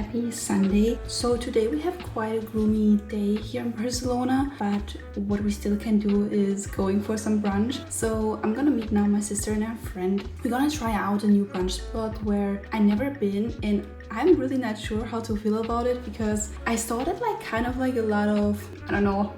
happy Sunday. So today we have quite a gloomy day here in Barcelona, but what we still can do is going for some brunch. So I'm gonna meet now my sister and her friend. We're gonna try out a new brunch spot where I never been, and I'm really not sure how to feel about it because I saw that like kind of like a lot of, I don't know,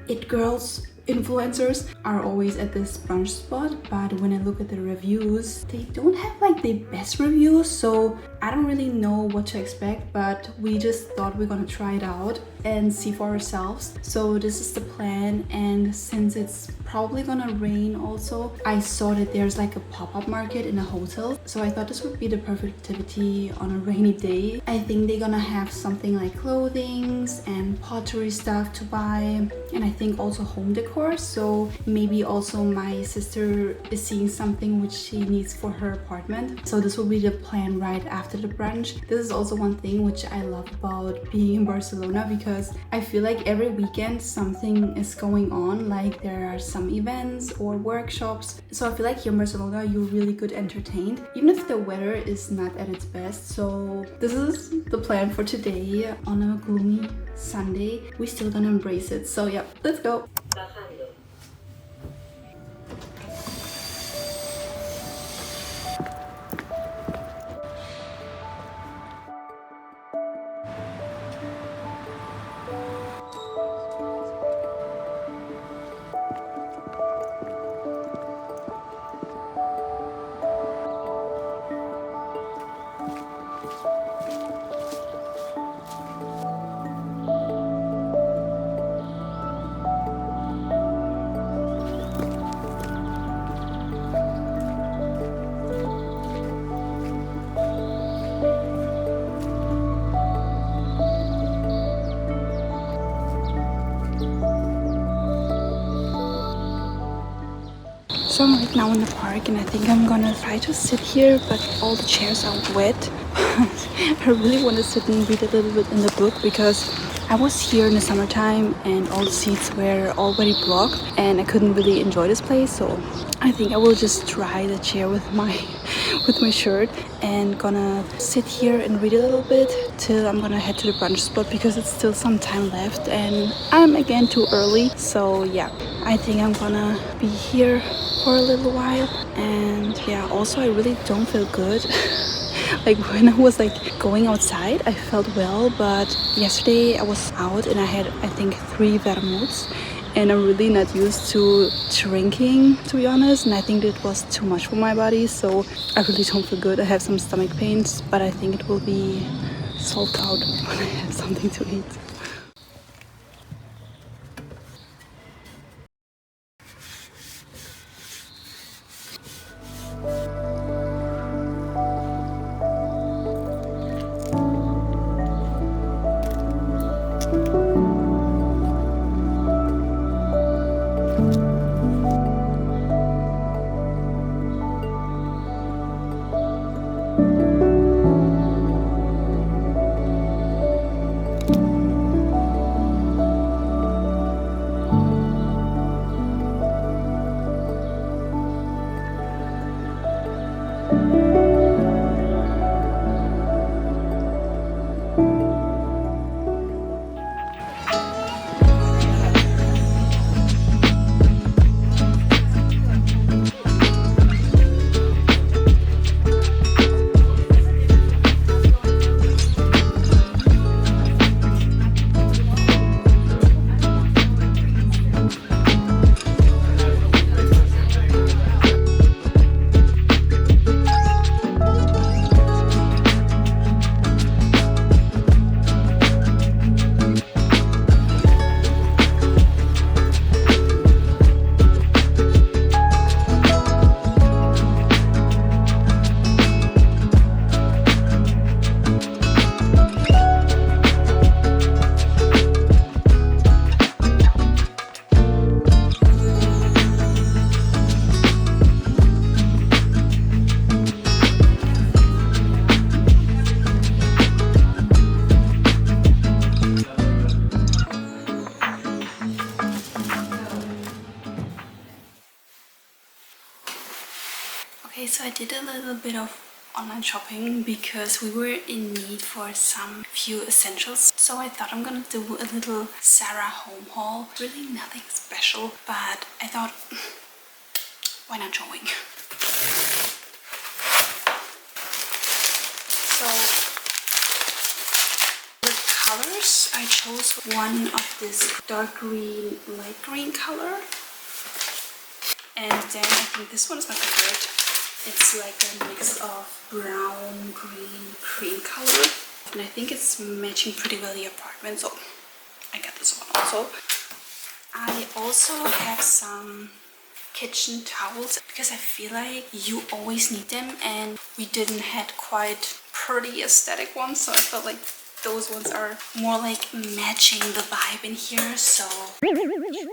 it girls influencers are always at this brunch spot, but when I look at the reviews, they don't have like the best reviews, so I don't really know what to expect, but we just thought we're gonna try it out and see for ourselves. So this is the plan, and since it's probably gonna rain also, I saw that there's like a pop-up market in a hotel, so I thought this would be the perfect activity on a rainy day. I think they're gonna have something like clothing and pottery stuff to buy, and I think also home decor, so maybe also my sister is seeing something which she needs for her apartment. So this will be the plan right after the brunch. This is also one thing which I love about being in Barcelona, because I feel like every weekend something is going on, like there are some events or workshops. So I feel like here in Barcelona you're really good entertained, even if the weather is not at its best. So this is the plan for today on a gloomy Sunday. We're still gonna embrace it. So yeah, let's go. So I'm right now in the park, and I think I'm gonna try to sit here, but all the chairs are wet. I really want to sit and read a little bit in the book, because I was here in the summertime and all the seats were already blocked and I couldn't really enjoy this place. So I think I will just try the chair with my shirt and gonna sit here and read a little bit till I'm gonna head to the brunch spot, because it's still some time left and I'm again too early. So yeah, I think I'm gonna be here for a little while. And yeah, also I really don't feel good. Like when I was like going outside, I felt well, but yesterday I was out and I had, I think, 3 vermouths, and I'm really not used to drinking, to be honest, and I think it was too much for my body, so I really don't feel good. I have some stomach pains, but I think it will be solved out when I have something to eat. Okay, so I did a little bit of online shopping because we were in need for some few essentials. So I thought I'm gonna do a little Zara Home haul. Really nothing special, but I thought, why not showing? So the colors, I chose one of this dark green, light green color. And then I think this one is my favorite. It's like a mix of brown, green, cream color. And I think it's matching pretty well the apartment, so I got this one also. I also have some kitchen towels because I feel like you always need them, and we didn't had quite pretty aesthetic ones, so I felt like those ones are more like matching the vibe in here. So,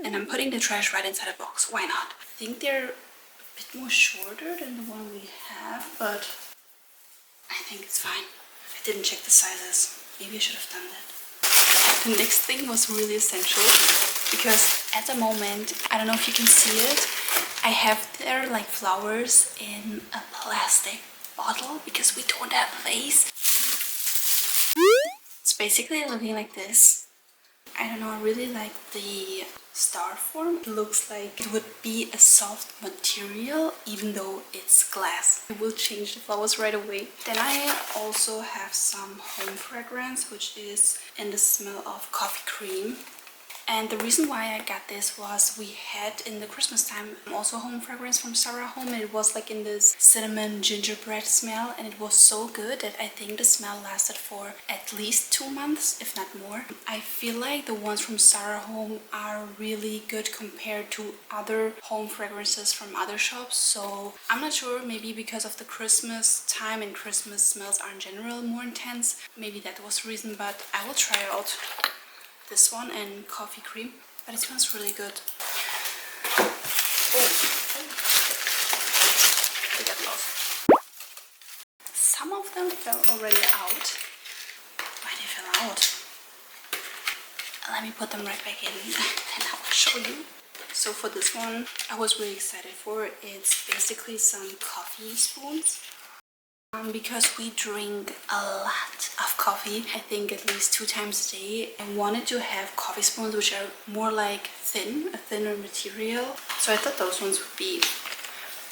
and I'm putting the trash right inside a box. Why not? I think they're a bit more shorter than the one we have, but I think it's fine. I didn't check the sizes. Maybe I should have done that. The next thing was really essential because at the moment, I don't know if you can see it, I have there like flowers in a plastic bottle because we don't have a vase. It's basically looking like this. I don't know, I really like the star form. It looks like it would be a soft material even though it's glass. It will change the flowers right away. Then I also have some home fragrance, which is in the smell of coffee cream. And the reason why I got this was we had in the Christmas time also home fragrance from Zara Home, and it was like in this cinnamon gingerbread smell, and it was so good that I think the smell lasted for at least 2 months, if not more. I feel like the ones from Zara Home are really good compared to other home fragrances from other shops, so I'm not sure, maybe because of the Christmas time and Christmas smells are in general more intense, maybe that was the reason, but I will try out this one and coffee cream, but it smells really good. Oh, they got lost. Some of them fell already out. Why they fell out? Let me put them right back in and I will show you. So for this one, I was really excited for. It's basically some coffee spoons. Because we drink a lot of coffee, I think at least 2 times a day, I wanted to have coffee spoons which are more like a thinner material. So I thought those ones would be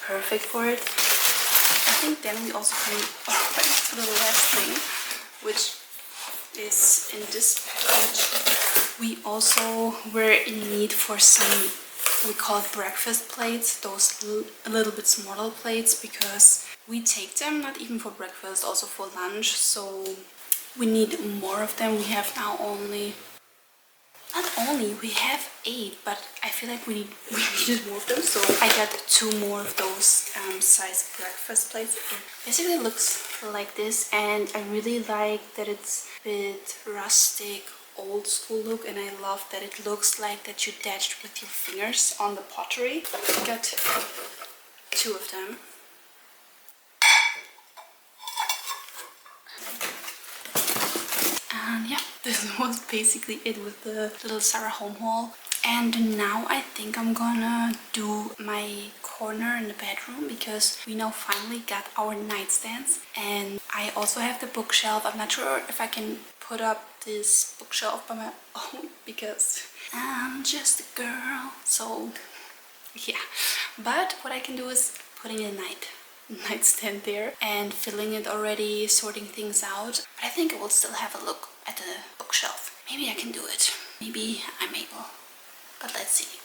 perfect for it. I think then we also came already to the last thing, which is in this package. We also were in need for some, we call it breakfast plates, those a little bit smaller plates, because we take them not even for breakfast, also for lunch, so we need more of them. We have now we have 8, but I feel like we needed more of them, so I got 2 more of those size breakfast plates. It basically looks like this, and I really like that it's a bit rustic, old school look, and I love that it looks like that you dashed with your fingers on the pottery. I got 2 of them. And yeah, this was basically it with the little Zara Home haul. And now I think I'm gonna do my corner in the bedroom because we now finally got our nightstands. And I also have the bookshelf. I'm not sure if I can put up this bookshelf by my own because I'm just a girl. So yeah, but what I can do is putting a nightstand there and filling it already, sorting things out. But I think I will still have a look at the bookshelf. Maybe I can do it. Maybe I'm able. But let's see.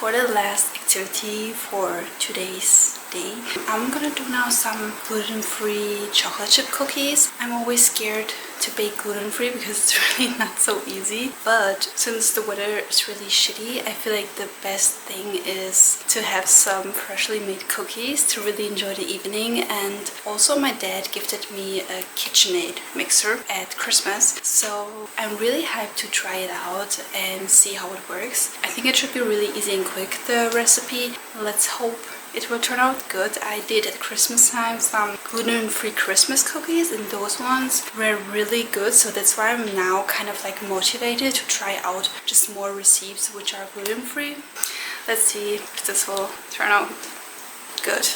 for the last activity for today's day, I'm gonna do now some gluten-free chocolate chip cookies. I'm always scared to bake gluten-free because it's really not so easy, but since the weather is really shitty, I feel like the best thing is to have some freshly made cookies to really enjoy the evening. And also my dad gifted me a KitchenAid mixer at Christmas, so I'm really hyped to try it out and see how it works. I think it should be really easy and quick, the recipe. Let's hope it will turn out good. I did at Christmas time some gluten-free Christmas cookies and those ones were really good, so that's why I'm now kind of like motivated to try out just more recipes which are gluten-free. Let's see if this will turn out good.